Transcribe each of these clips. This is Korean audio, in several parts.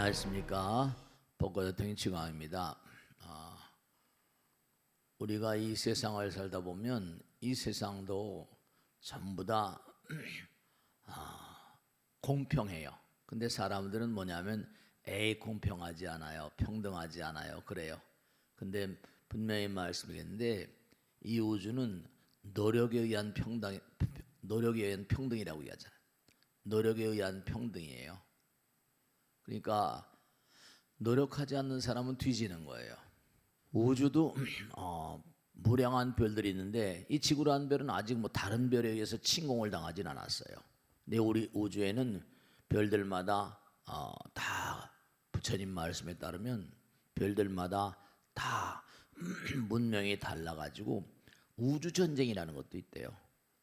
안녕하십니까. 복고대통령 최강입니다. 우리가 이 세상을 살다 보면 이 세상도 전부 다 공평해요. 근데 사람들은 뭐냐면 공평하지 않아요, 평등하지 않아요, 그래요. 근데 분명히 말씀드리겠는데 이 우주는 노력에 의한 평등이라고 얘기하잖아요. 노력에 의한 평등이에요. 그러니까 노력하지 않는 사람은 뒤지는 거예요. 우주도 무량한 별들이 있는데 이 지구라는 별은 아직 뭐 다른 별에 의해서 침공을 당하진 않았어요. 근데 우리 우주에는 별들마다 다 부처님 말씀에 따르면 별들마다 다 문명이 달라가지고 우주 전쟁이라는 것도 있대요.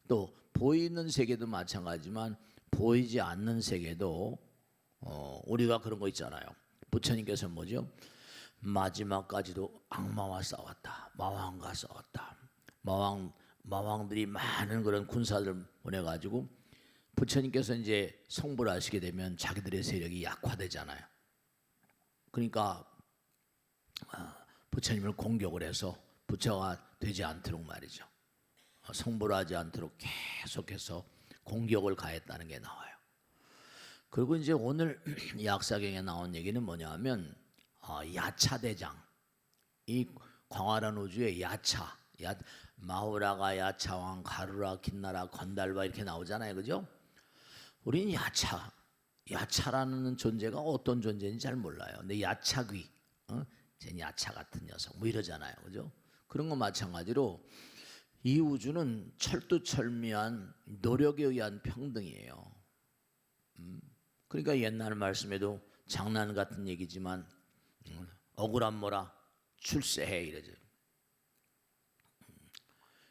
또 보이는 세계도 마찬가지지만 보이지 않는 세계도 우리가 그런 거 있잖아요. 부처님께서 뭐죠? 마지막까지도 악마와 싸웠다. 마왕과 싸웠다. 마왕들이 많은 그런 군사들을 보내가지고 부처님께서 이제 성불 하시게 되면 자기들의 세력이 약화되잖아요. 그러니까 부처님을 공격을 해서 부처가 되지 않도록 말이죠. 성불하지 않도록 계속해서 공격을 가했다는 게 나와요. 그리고 이제 오늘 약사경에 나온 얘기는 뭐냐면 야차대장, 이 광활한 우주의 마우라가 야차왕, 가루라, 긴나라, 건달바 이렇게 나오잖아요, 그죠? 우리는 야차라는 존재가 어떤 존재인지 잘 몰라요. 근데 야차귀, 쟤 야차 같은 녀석, 뭐 이러잖아요, 그죠? 그런 거 마찬가지로 이 우주는 철두철미한 노력에 의한 평등이에요. 그러니까 옛날 말씀에도 장난 같은 얘기지만 억울한 뭐라 출세해 이러죠.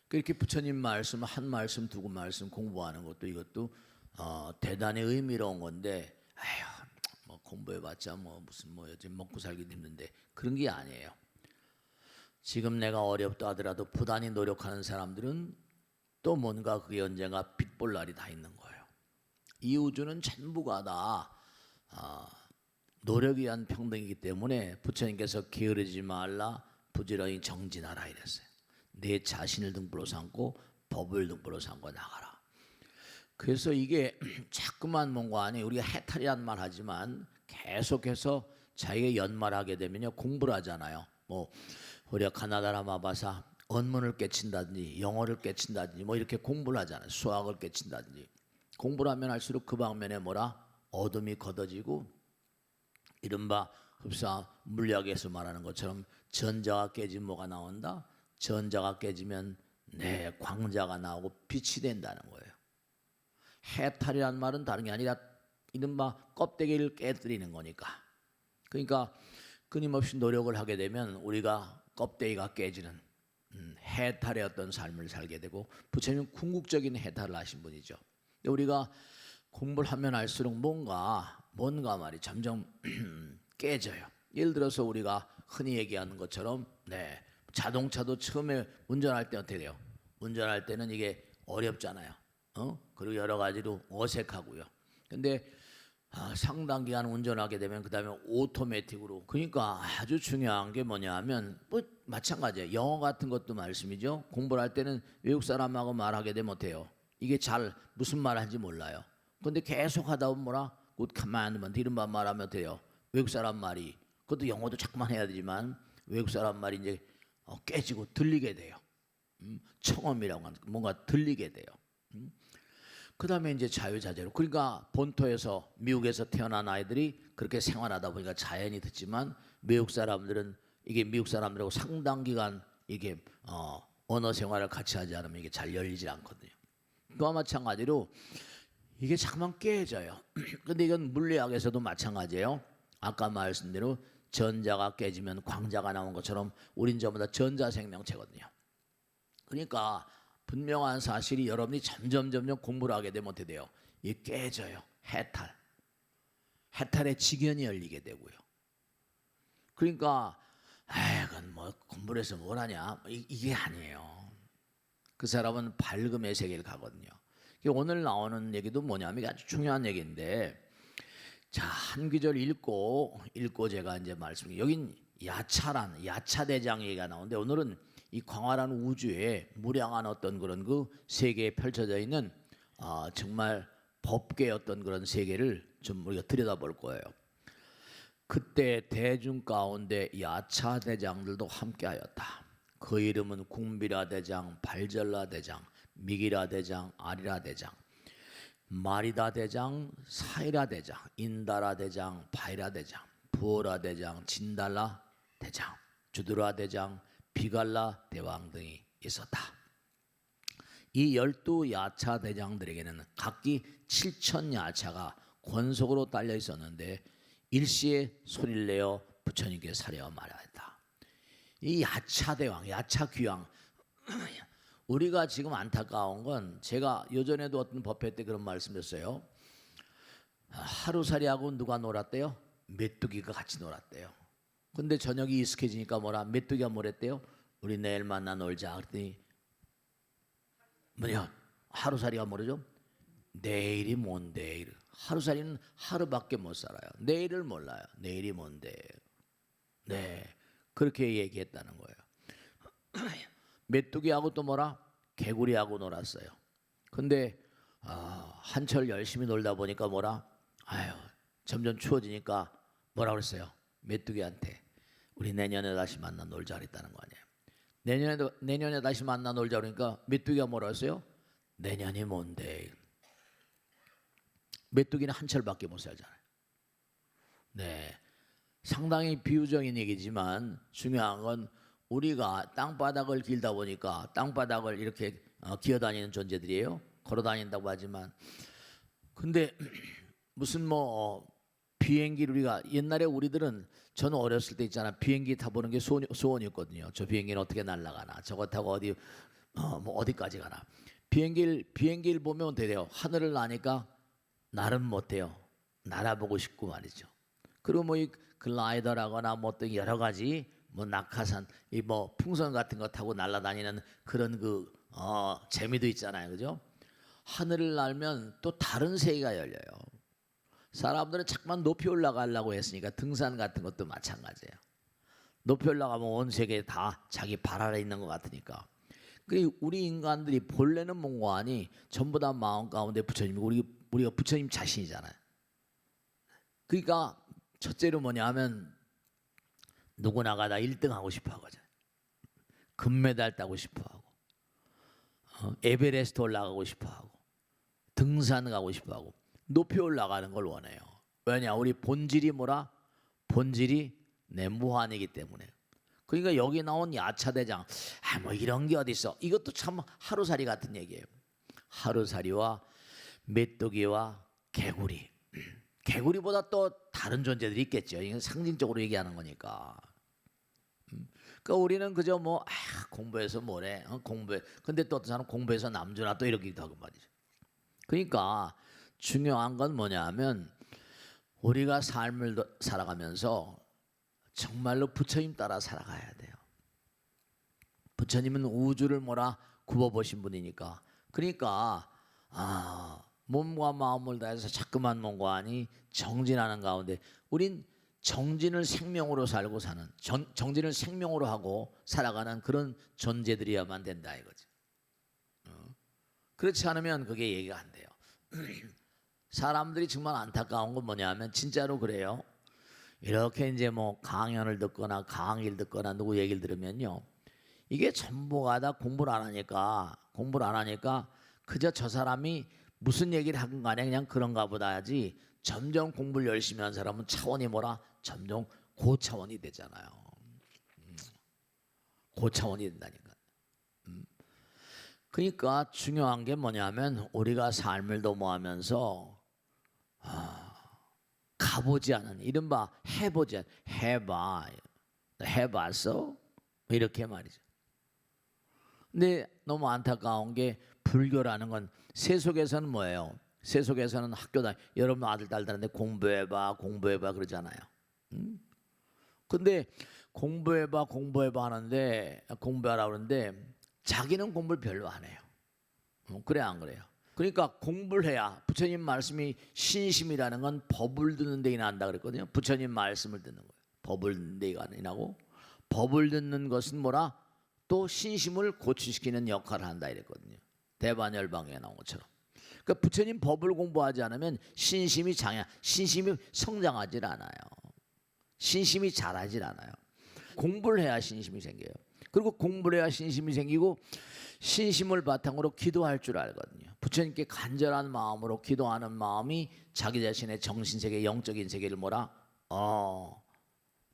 그렇게 부처님 말씀 한 말씀 두고 말씀 공부하는 것도 이것도 대단히 의미로운 건데 뭐 공부해봤자 뭐 무슨 뭐 요즘 먹고 살기 힘든데 그런 게 아니에요. 지금 내가 어렵다 하더라도 부단히 노력하는 사람들은 또 뭔가 그게 언젠가 빛볼 날이 다 있는 거예요. 이 우주는 전부가 다 노력에 의한 평등이기 때문에 부처님께서 게으르지 말라 부지런히 정진하라 이랬어요. 내 자신을 등불로 삼고 법을 등불로 삼고 나가라. 그래서 이게 자꾸만 뭔가 아니 우리가 해탈이란 말 하지만 계속해서 자기가 연말하게 되면요 공부를 하잖아요. 뭐 우리가 가나다라 마바사 언문을 깨친다든지 영어를 깨친다든지 뭐 이렇게 공부를 하잖아요. 수학을 깨친다든지 공부를 하면 할수록 그 방면에 뭐라 어둠이 걷어지고 이른바 흡사 물리학에서 말하는 것처럼 전자가 깨지면 뭐가 나온다? 전자가 깨지면 광자가 나오고 빛이 된다는 거예요. 해탈이란 말은 다른 게 아니라 이른바 껍데기를 깨뜨리는 거니까. 그러니까 끊임없이 노력을 하게 되면 우리가 껍데기가 깨지는 해탈의 어떤 삶을 살게 되고 부처님은 궁극적인 해탈을 하신 분이죠. 우리가 공부를 하면 할수록 뭔가 말이 점점 깨져요. 예를 들어서 우리가 흔히 얘기하는 것처럼 자동차도 처음에 운전할 때 어떻게 돼요? 운전할 때는 이게 어렵잖아요. 그리고 여러 가지로 어색하고요. 근데 상당 기간 운전하게 되면 그 다음에 오토매틱으로 그러니까 아주 중요한 게 뭐냐 하면 뭐 마찬가지예요. 영어 같은 것도 말씀이죠. 공부를 할 때는 외국 사람하고 말하게 되면 어때요? 이게 잘 무슨 말 하는지 몰라요. 근데 계속 하다 보면 뭐라 good commandment 이런 말 말하면 돼요. 외국 사람 말이 그것도 영어도 자꾸만 해야 되지만 외국 사람 말이 이제 깨지고 들리게 돼요. 청음이라고 하는 뭔가 들리게 돼요. 그 다음에 이제 자유자재로 그러니까 본토에서 미국에서 태어난 아이들이 그렇게 생활하다 보니까 자연히 듣지만 외국 사람들은 이게 미국 사람들하고 상당 기간 이게 언어 생활을 같이 하지 않으면 이게 잘 열리지 않거든요. 그와 마찬가지로 이게 자꾸만 깨져요. 근데 이건 물리학에서도 마찬가지예요. 아까 말씀대로 전자가 깨지면 광자가 나온 것처럼 우린 전부 다 전자생명체거든요. 그러니까 분명한 사실이 여러분이 점점 공부를 하게 되면 어떻게 돼요? 이게 깨져요. 해탈의 지견이 열리게 되고요. 그러니까 그건 뭐 공부를 해서 뭘 하냐 이게 아니에요. 그 사람은 밝음의 세계를 가거든요. 오늘 나오는 얘기도 뭐냐면 아주 중요한 얘기인데 자, 한 구절 읽고 제가 이제 말씀. 여긴 야차대장 얘기가 나오는데 오늘은 이 광활한 우주에 무량한 어떤 그런 그 세계에 펼쳐져 있는 정말 법계의 어떤 그런 세계를 좀 우리가 들여다볼 거예요. 그때 대중 가운데 야차 대장들도 함께하였다. 그 이름은 궁비라 대장, 발절라 대장, 미기라 대장, 아리라 대장, 마리다 대장, 사이라 대장, 인다라 대장, 바이라 대장, 부어라 대장, 진달라 대장, 주드라 대장, 비갈라 대왕 등이 있었다. 이 12야차 대장들에게는 각기 7천 야차가 권속으로 딸려 있었는데 일시에 소리를 내어 부처님께 사려와 말하였다. 이 야차 대왕, 야차 귀왕, 우리가 지금 안타까운 건 제가 예전에도 어떤 법회 때 그런 말씀했어요. 하루살이하고 누가 놀았대요? 메뚜기가 같이 놀았대요. 근데 저녁이 익숙해지니까 메뚜기가 뭐랬대요? 우리 내일 만나 놀자. 그랬더니 하루살이가 뭐래죠? 내일이 뭔데? 하루살이는 하루밖에 못 살아요. 내일을 몰라요. 내일이 뭔데? 네, 그렇게 얘기했다는 거예요. 메뚜기하고 또 개구리하고 놀았어요. 근데 한철 열심히 놀다 보니까 점점 추워지니까 뭐라 그랬어요? 메뚜기한테 우리 내년에 다시 만나 놀자 그랬다는 거 아니에요. 내년에 다시 만나 놀자 그러니까 메뚜기가 뭐라 했어요? 내년이 뭔데? 메뚜기는 한철밖에 못 살잖아요. 네, 상당히 비유적인 얘기지만 중요한 건 우리가 땅바닥을 길다 보니까 땅바닥을 이렇게 기어다니는 존재들이에요. 걸어다닌다고 하지만 근데 무슨 비행기를 우리가 옛날에 우리들은 저는 어렸을 때 있잖아 비행기 타보는 게 소원이었거든요. 저 비행기는 어떻게 날아가나 저거 타고 어디까지 가나. 비행기를 보면 어떻게 돼요? 하늘을 나니까 날은 못해요. 날아보고 싶고 말이죠. 그리고 이 글라이더라거나 또 여러 가지 낙하산, 풍선 같은 거 타고 날아다니는 그런 재미도 있잖아요, 그죠? 하늘을 날면 또 다른 세계가 열려요. 사람들은 자꾸만 높이 올라가려고 했으니까 등산 같은 것도 마찬가지예요. 높이 올라가면 온 세계 다 자기 발 아래 있는 것 같으니까. 우리 인간들이 본래는 뭔가 아니 전부 다 마음 가운데 부처님이고 우리가 부처님 자신이잖아요. 그러니까 첫째로 뭐냐면 누구나가 다 1등 하고 싶어 하거든. 금메달 따고 싶어 하고 에베레스트 올라가고 싶어 하고 등산 가고 싶어 하고 높이 올라가는 걸 원해요. 왜냐? 우리 본질이 본질이 내 무한이기 때문에. 그러니까 여기 나온 야차대장 이런 게 어디 있어? 이것도 참 하루살이 같은 얘기예요. 하루살이와 메뚜기와 개구리. 개구리보다 또 다른 존재들이 있겠죠. 이건 상징적으로 얘기하는 거니까. 그러니까 우리는 그저 공부해서 뭐래? 공부해. 근데 또 어떤 사람은 공부해서 남주나 또 이러기도 하고 말이죠. 그러니까 중요한 건 뭐냐면 우리가 삶을 살아가면서 정말로 부처님 따라 살아가야 돼요. 부처님은 우주를 굽어보신 분이니까. 그러니까 몸과 마음을 다해서 자꾸만 몸과 아니 정진하는 가운데 우린 정진을 생명으로 살고 사는 정진을 생명으로 하고 살아가는 그런 존재들이야만 된다 이거지. 그렇지 않으면 그게 얘기가 안 돼요. 사람들이 정말 안타까운 건 뭐냐면 진짜로 그래요. 이렇게 이제 강연을 듣거나 강의를 듣거나 누구 얘기를 들으면요, 이게 전부가 다 공부를 안 하니까 그저 저 사람이 무슨 얘기를 하건 간에 그냥 그런가 보다 하지 점점 공부를 열심히 한 사람은 차원이 점점 고차원이 되잖아요. 고차원이 된다니까. 그러니까 중요한 게 뭐냐면 우리가 삶을 도모하면서 가보지 않은 이른바 해보지 않은 해봤어? 이렇게 말이죠. 근데 너무 안타까운 게 불교라는 건 세속에서는 뭐예요? 세속에서는 여러분 아들 딸들한테 공부해봐 그러잖아요. 근데 공부해봐 하는데 공부하라 그러는데 자기는 공부를 별로 안 해요. 그래 안 그래요? 그러니까 공부를 해야 부처님 말씀이 신심이라는 건 법을 듣는 데 인한다 그랬거든요. 부처님 말씀을 듣는 거예요. 법을 듣는 데 인하고 법을 듣는 것은 뭐라? 또 신심을 고취시키는 역할을 한다 이랬거든요. 대반열방에 나온 것처럼. 그러니까 부처님 법을 공부하지 않으면 신심이 성장하지 않아요. 신심이 자라질 않아요. 공부를 해야 신심이 생겨요. 그리고 공부를 해야 신심이 생기고 신심을 바탕으로 기도할 줄 알거든요. 부처님께 간절한 마음으로 기도하는 마음이 자기 자신의 정신세계, 영적인 세계를 뭐라?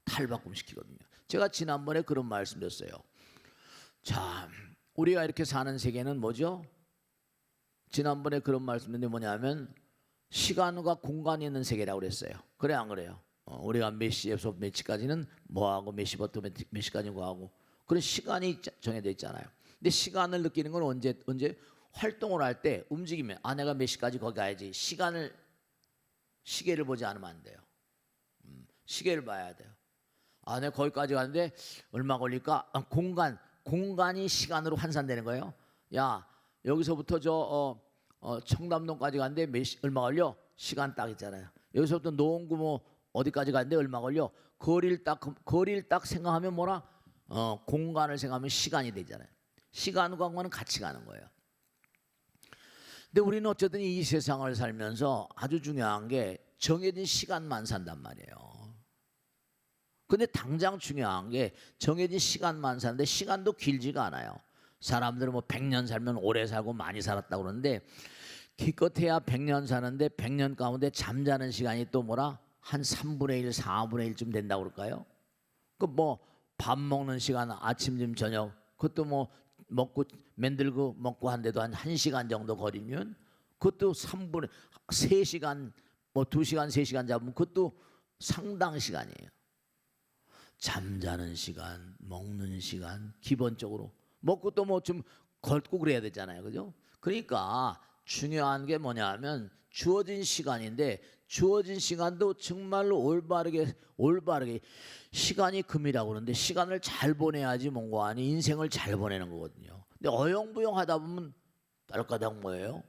탈바꿈시키거든요. 제가 지난번에 그런 말씀드렸어요. 자, 우리가 이렇게 사는 세계는 뭐죠? 지난번에 그런 말씀드렸는데 뭐냐면 시간과 공간이 있는 세계라고 그랬어요. 그래 안 그래요? 우리가 몇 시에서 몇 시까지는 뭐하고 몇 시부터 몇 시까지 뭐하고 그런 시간이 정해져 있잖아요. 근데 시간을 느끼는 건 언제 활동을 할 때 움직이면 내가 몇 시까지 거기 가야지. 시계를 보지 않으면 안 돼요. 시계를 봐야 돼요. 내가 거기까지 가는데 얼마 걸릴까? 공간이 시간으로 환산되는 거예요. 야, 여기서부터 청담동까지 가는데 얼마 걸려? 시간 딱 있잖아요. 여기서부터 노원구 어디까지 가는데 얼마 걸려? 거리를 딱 생각하면 뭐라? 공간을 생각하면 시간이 되잖아요. 시간과 공간은 같이 가는 거예요. 근데 우리는 어쨌든 이 세상을 살면서 아주 중요한 게 정해진 시간만 산단 말이에요. 근데 당장 중요한 게 정해진 시간만 사는데 시간도 길지가 않아요. 사람들은 100년 살면 오래 살고 많이 살았다고 그러는데 기껏해야 100년 사는데 100년 가운데 잠자는 시간이 또 뭐라? 한 3분의 1, 4분의 1쯤 된다고 그럴까요? 밥 먹는 시간 아침, 점심, 저녁 그것도 만들고 먹고 한데도 한 1시간 정도 거리면 그것도 3시간 2시간, 3시간 잡으면 그것도 상당 시간이에요. 잠자는 시간, 먹는 시간 기본적으로 먹고 또 좀 걷고 그래야 되잖아요. 그죠? 그러니까 중요한 게 뭐냐면 주어진 시간인데 주어진 시간도 정말로 올바르게 시간이 금이라고 그러는데 시간을 잘 보내야지 뭔가 아니 인생을 잘 보내는 거거든요. 근데 어영부영 하다 보면 딸까당 뭐예요?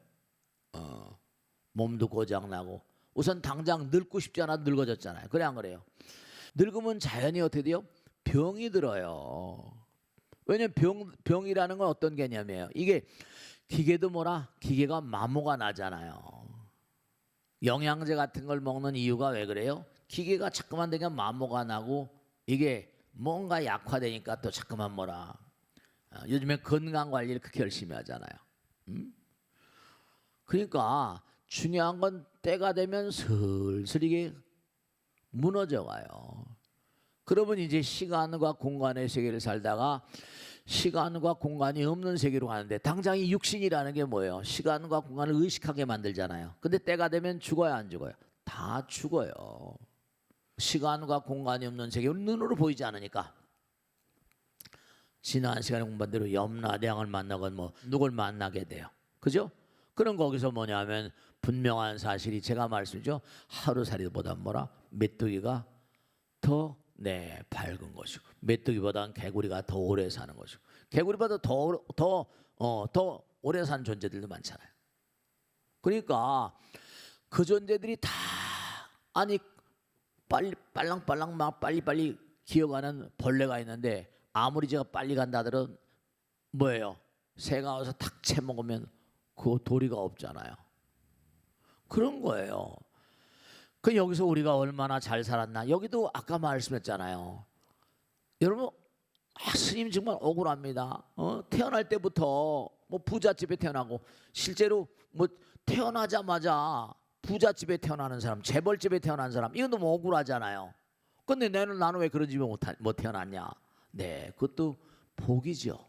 몸도 고장나고 우선 당장 늙고 싶지 않아 늙어졌잖아요. 그래 안 그래요? 늙으면 자연히 어떻게 돼요? 병이 들어요. 왜냐면 병이라는 건 어떤 개념이에요? 이게 기계도 기계가 마모가 나잖아요. 영양제 같은 걸 먹는 이유가 왜 그래요? 기계가 자꾸만 되면 마모가 나고 이게 뭔가 약화되니까 또 자꾸만 요즘에 건강관리를 그렇게 열심히 하잖아요. 그러니까 중요한 건 때가 되면 슬슬 이게 무너져가요. 그러면 이제 시간과 공간의 세계를 살다가 시간과 공간이 없는 세계로 가는데 당장 이 육신이라는 게 뭐예요? 시간과 공간을 의식하게 만들잖아요. 근데 때가 되면 죽어야 안 죽어요? 다 죽어요. 시간과 공간이 없는 세계는 눈으로 보이지 않으니까 지난 시간에 공부한 대로 염라대왕을 만나건 누굴 만나게 돼요. 그죠? 그럼 거기서 뭐냐면 분명한 사실이 제가 말씀드렸죠. 하루살이보다 메뚜기가 더 밝은 것이고 메뚜기보다는 개구리가 더 오래 사는 것이고 개구리보다 더 오래 사는 존재들도 많잖아요. 그러니까 그 존재들이 다 빨랑빨랑 빨리빨리 기어가는 벌레가 있는데 아무리 제가 빨리 간다더라도 뭐예요? 새가 와서 탁 채먹으면 그 도리가 없잖아요. 그런 거예요. 그 여기서 우리가 얼마나 잘 살았나? 여기도 아까 말씀했잖아요. 여러분, 스님 정말 억울합니다. 태어날 때부터 부잣집에 태어나고 실제로 태어나자마자 부잣집에 태어나는 사람, 재벌집에 태어난 사람 이건 너무 억울하잖아요. 근데 나는 왜 그런 집에 못 태어났냐? 그것도 복이죠.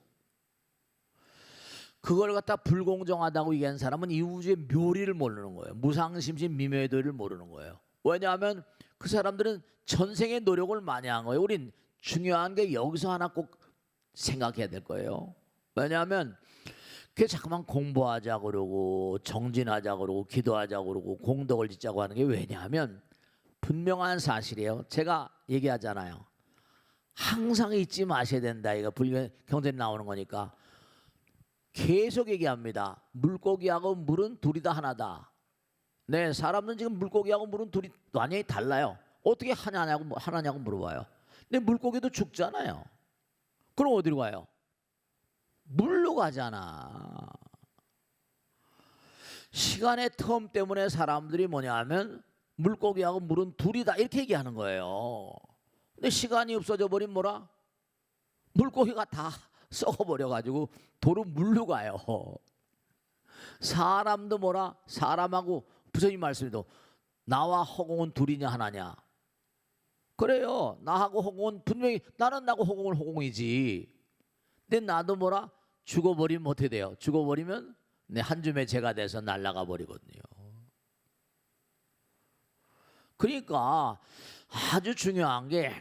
그걸 갖다 불공정하다고 얘기한 사람은 이 우주의 묘리를 모르는 거예요. 무상심신 미묘의 도리를 모르는 거예요. 왜냐하면 그 사람들은 전생의 노력을 많이 한 거예요. 우린 중요한 게 여기서 하나 꼭 생각해야 될 거예요. 왜냐하면 그게 자꾸만 공부하자 그러고 정진하자 그러고 기도하자 그러고 공덕을 짓자고 하는 게 왜냐하면 분명한 사실이에요. 제가 얘기하잖아요. 항상 잊지 마셔야 된다. 이거 불교 경전에 나오는 거니까 계속 얘기합니다. 물고기하고 물은 둘이 다 하나다. 네, 사람은 지금 물고기하고 물은 둘이 완전히 달라요. 어떻게 하나냐고 물어봐요. 근데 물고기도 죽잖아요. 그럼 어디로 가요? 물로 가잖아. 시간의 텀 때문에 사람들이 뭐냐면 물고기하고 물은 둘이다 이렇게 얘기하는 거예요. 근데 시간이 없어져 버린 뭐라? 물고기가 다 썩어버려 가지고 도로 물로 가요. 사람도 뭐라? 사람하고 부처님 말씀에도 나와 허공은 둘이냐 하나냐? 그래요. 나하고 허공은 분명히 나는 나고 허공은 허공이지. 근데 나도 뭐라? 죽어버리면 어떻게 돼요? 죽어버리면 내 한 줌의 재가 돼서 날아가 버리거든요. 그러니까 아주 중요한 게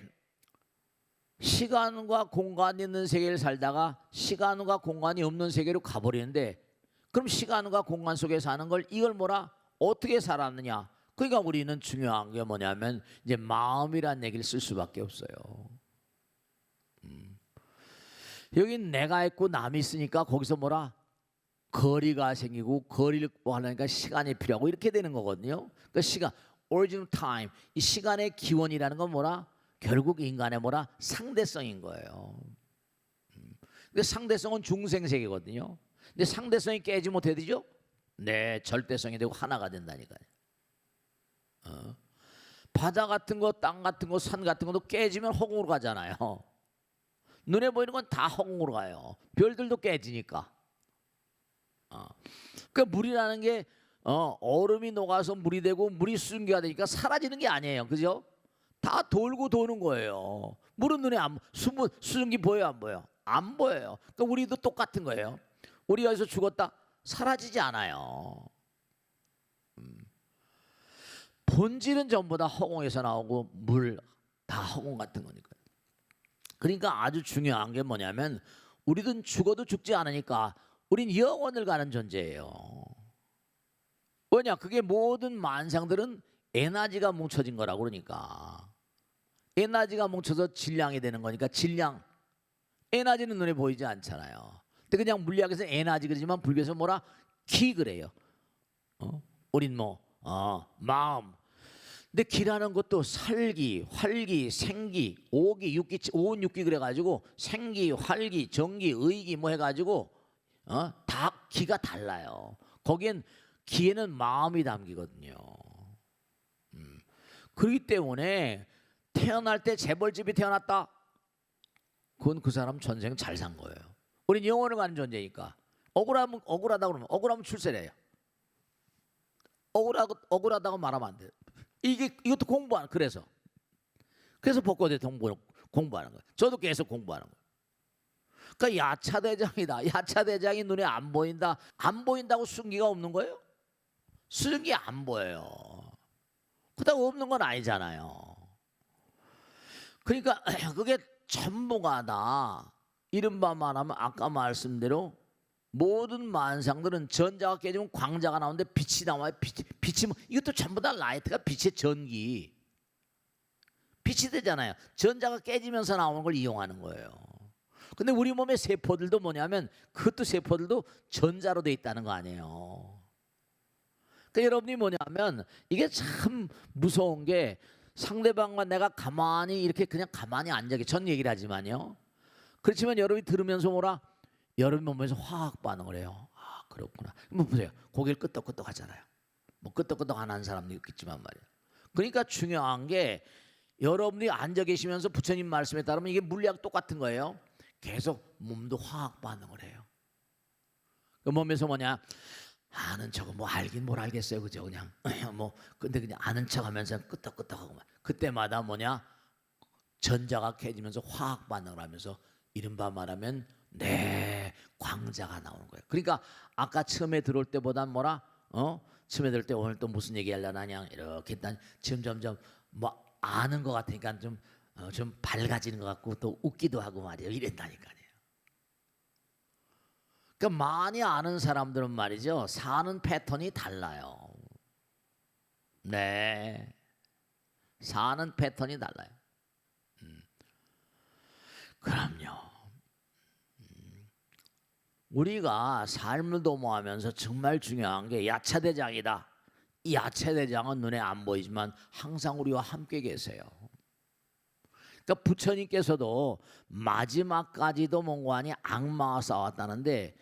시간과 공간이 있는 세계를 살다가 시간과 공간이 없는 세계로 가버리는데 그럼 시간과 공간 속에 사는 걸 이걸 뭐라? 어떻게 살았느냐? 그러니까 우리는 중요한 게 뭐냐면 이제 마음이란 얘기를 쓸 수밖에 없어요. 여기 내가 있고 남이 있으니까 거기서 뭐라? 거리가 생기고 거리를 하려니까 시간이 필요하고 이렇게 되는 거거든요. 그러니까 시간, origin time, 이 시간의 기원이라는 건 뭐라? 결국 인간의 뭐라? 상대성인 거예요. 근데 상대성은 중생세계거든요. 근데 상대성이 깨지면 어떻게 되죠? 네, 절대성이 되고 하나가 된다니까요. 바다 같은 거, 땅 같은 거, 산 같은 것도 깨지면 허공으로 가잖아요. 눈에 보이는 건 다 허공으로 가요. 별들도 깨지니까. 그러니까 물이라는 게 얼음이 녹아서 물이 되고 물이 수증기가 되니까 사라지는 게 아니에요. 그죠? 다 돌고 도는 거예요. 물은 눈에 수증기 보여요, 안 보여요? 안 보여요. 그러니까 우리도 똑같은 거예요. 우리가 여기서 죽었다 사라지지 않아요. 본질은 전부 다 허공에서 나오고 물 다 허공 같은 거니까요. 그러니까 아주 중요한 게 뭐냐면 우리는 죽어도 죽지 않으니까 우린 영원을 가는 존재예요. 왜냐? 그게 모든 만상들은 에너지가 뭉쳐진 거라고 그러니까. 에너지가 뭉쳐서 질량이 되는 거니까 질량. 에너지는 눈에 보이지 않잖아요. 근데 그냥 물리학에서 에너지 그러지만 불교에서 뭐라? 기 그래요. 우린 마음. 근데 기라는 것도 살기, 활기, 생기, 오기, 육기, 오은 육기 그래가지고 생기, 활기, 정기, 의기 뭐 해가지고 다 기가 달라요. 거기엔 기에는 마음이 담기거든요. 그렇기 때문에 태어날 때 재벌집이 태어났다. 그건 그 사람 전생 잘 산 거예요. 우린 영원을 가는 존재니까. 억울하다 그러면 억울하면 출세를 해요. 억울하다고 말하면 안 돼요. 이것도 그래서 복고 대통령 공부하는 거예요. 저도 계속 공부하는 거예요. 그러니까 야차대장이다. 야차대장이 눈에 안 보인다. 안 보인다고 수증기가 없는 거예요? 수증기 안 보여요. 그렇다고 없는 건 아니잖아요. 그러니까 그게 전부가 다 이른바 말하면 아까 말씀대로 모든 만상들은 전자가 깨지면 광자가 나오는데 빛이 나와요. 빛이 이것도 전부 다 라이트가 빛의 전기. 빛이 되잖아요. 전자가 깨지면서 나오는 걸 이용하는 거예요. 근데 우리 몸의 세포들도 뭐냐면 그것도 세포들도 전자로 돼 있다는 거 아니에요. 그러니까 여러분이 뭐냐면 이게 참 무서운 게 상대방과 내가 가만히 이렇게 그냥 가만히 앉아 전 얘기를 하지만요. 그렇지만 여러분이 들으면서 뭐라? 여러분 몸에서 화학 반응을 해요. 아, 그렇구나. 뭐 보세요. 고개를 끄덕끄덕 하잖아요. 뭐 끄덕끄덕 안 하는 사람도 있겠지만 말이에요. 그러니까 중요한 게 여러분이 앉아 계시면서 부처님 말씀에 따르면 이게 물리학 똑같은 거예요. 계속 몸도 화학 반응을 해요. 그 몸에서 뭐냐? 아는 척은 뭐 알긴 뭘 알겠어요. 그죠? 그냥 근데 그냥 아는 척하면서 끄덕끄덕하고 그때마다 뭐냐? 전자가 깨지면서 화학 반응을 하면서 이른바 말하면 광자가 나오는 거예요. 그러니까 아까 처음에 들어올 때보단 뭐라? 처음에 들어올 때 오늘 또 무슨 얘기 하려나 그냥 이렇게 일단 점점점 뭐 아는 것 같으니까 좀 밝아지는 것 같고 또 웃기도 하고 말이에요. 이랬다니까요. 그러니까 많이 아는 사람들은 말이죠. 사는 패턴이 달라요. 네. 사는 패턴이 달라요. 그럼요. 우리가 삶을 도모하면서 정말 중요한 게 야차대장이다. 이 야차대장은 눈에 안 보이지만 항상 우리와 함께 계세요. 그러니까 부처님께서도 마지막까지도 몽고하니 악마와 싸웠다는데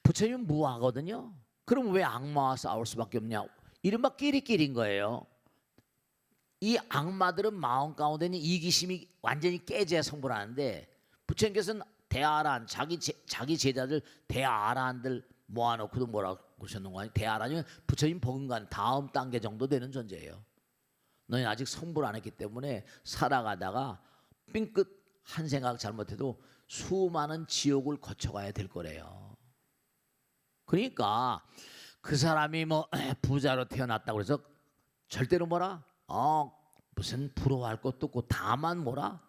부처님은 무하거든요. 그럼 왜 악마와 싸울 수밖에 없냐? 이른바 끼리끼리인 거예요. 이 악마들은 마음 가운데는 이기심이 완전히 깨져야 성불하는데 부처님께서는 대아란 자기 제자들 대아란들 모아놓고도 뭐라고 그러셨는 거 아니에요? 대아란이면 부처님 버금간 다음 단계 정도 되는 존재예요. 너희 아직 성불 안 했기 때문에 살아가다가 삥끗 한 생각 잘못해도 수많은 지옥을 거쳐가야 될 거래요. 그러니까 그 사람이 뭐 부자로 태어났다고 그래서 절대로 뭐라 무슨 부러워할 것도 없고 다만 뭐라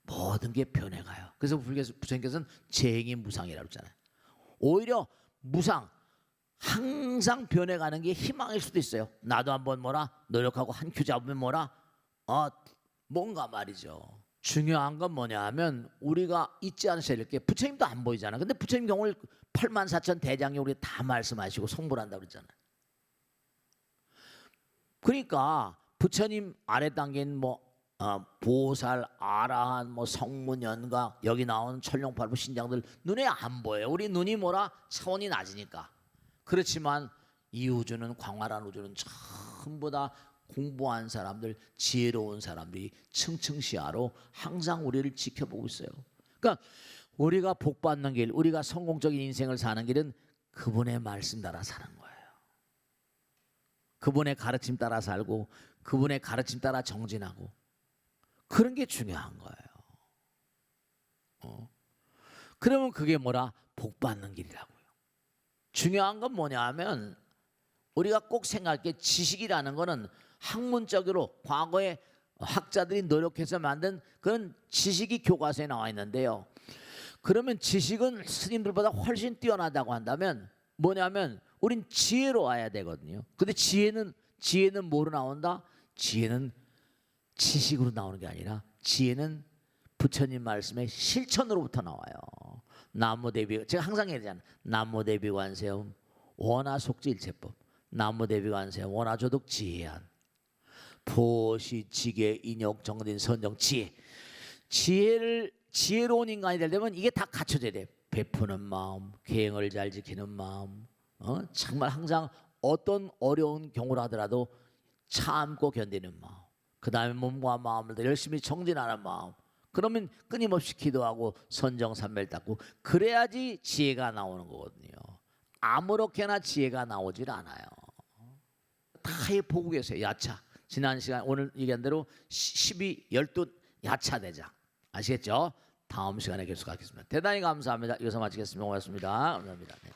모든 게 변해가요. 그래서 부처님께서는 재행이 무상이라고 했잖아요. 오히려 무상 항상 변해가는 게 희망일 수도 있어요. 나도 한번 뭐라 노력하고 한 큐 잡으면 뭐라 뭔가 말이죠. 중요한 건 뭐냐 하면 우리가 잊지 않으셔야 될 게 부처님도 안 보이잖아. 근데 부처님 경우를 84,000 대장이 우리 다 말씀하시고 성불한다고 그랬잖아요. 그러니까 부처님 아래 단계는 보살, 아라한, 성문연가 여기 나오는 천룡팔부 신장들 눈에 안 보여요. 우리 눈이 뭐라 차원이 낮으니까. 그렇지만 이 우주는 광활한 우주는 전부 다 공부한 사람들, 지혜로운 사람들이 층층시야로 항상 우리를 지켜보고 있어요. 그러니까 우리가 복받는 길, 우리가 성공적인 인생을 사는 길은 그분의 말씀 따라 사는 거예요. 그분의 가르침 따라 살고 그분의 가르침 따라 정진하고 그런 게 중요한 거예요. 그러면 그게 뭐라? 복받는 길이라고요. 중요한 건 뭐냐 하면 우리가 꼭 생각할 게 지식이라는 거는 학문적으로 과거에 학자들이 노력해서 만든 그런 지식이 교과서에 나와 있는데요. 그러면 지식은 스님들보다 훨씬 뛰어나다고 한다면 뭐냐면 우린 지혜로 와야 되거든요. 근데 지혜는 뭐로 나온다? 지혜는 지식으로 나오는 게 아니라 지혜는 부처님 말씀의 실천으로부터 나와요. 나무대비 제가 항상 얘기하잖아요. 나무대비관세음 원화속지일체법 나무대비관세음 원화조독 지혜한 보시 지계 인욕 정진 선정 지혜로운 인간이 되려면 이게 다 갖춰져야 돼. 베푸는 마음, 계행을 잘 지키는 마음, 정말 항상 어떤 어려운 경우를 하더라도 참고 견디는 마음, 그 다음에 몸과 마음을 더 열심히 정진하는 마음. 그러면 끊임없이 기도하고 선정삼매를 닦고 그래야지 지혜가 나오는 거거든요. 아무렇게나 지혜가 나오질 않아요. 다 보고 계세요. 야차. 지난 시간 오늘 얘기한 대로 12, 12 야차대장. 아시겠죠? 다음 시간에 계속하겠습니다. 대단히 감사합니다. 이것서 마치겠습니다. 고맙습니다. 감사합니다. 네.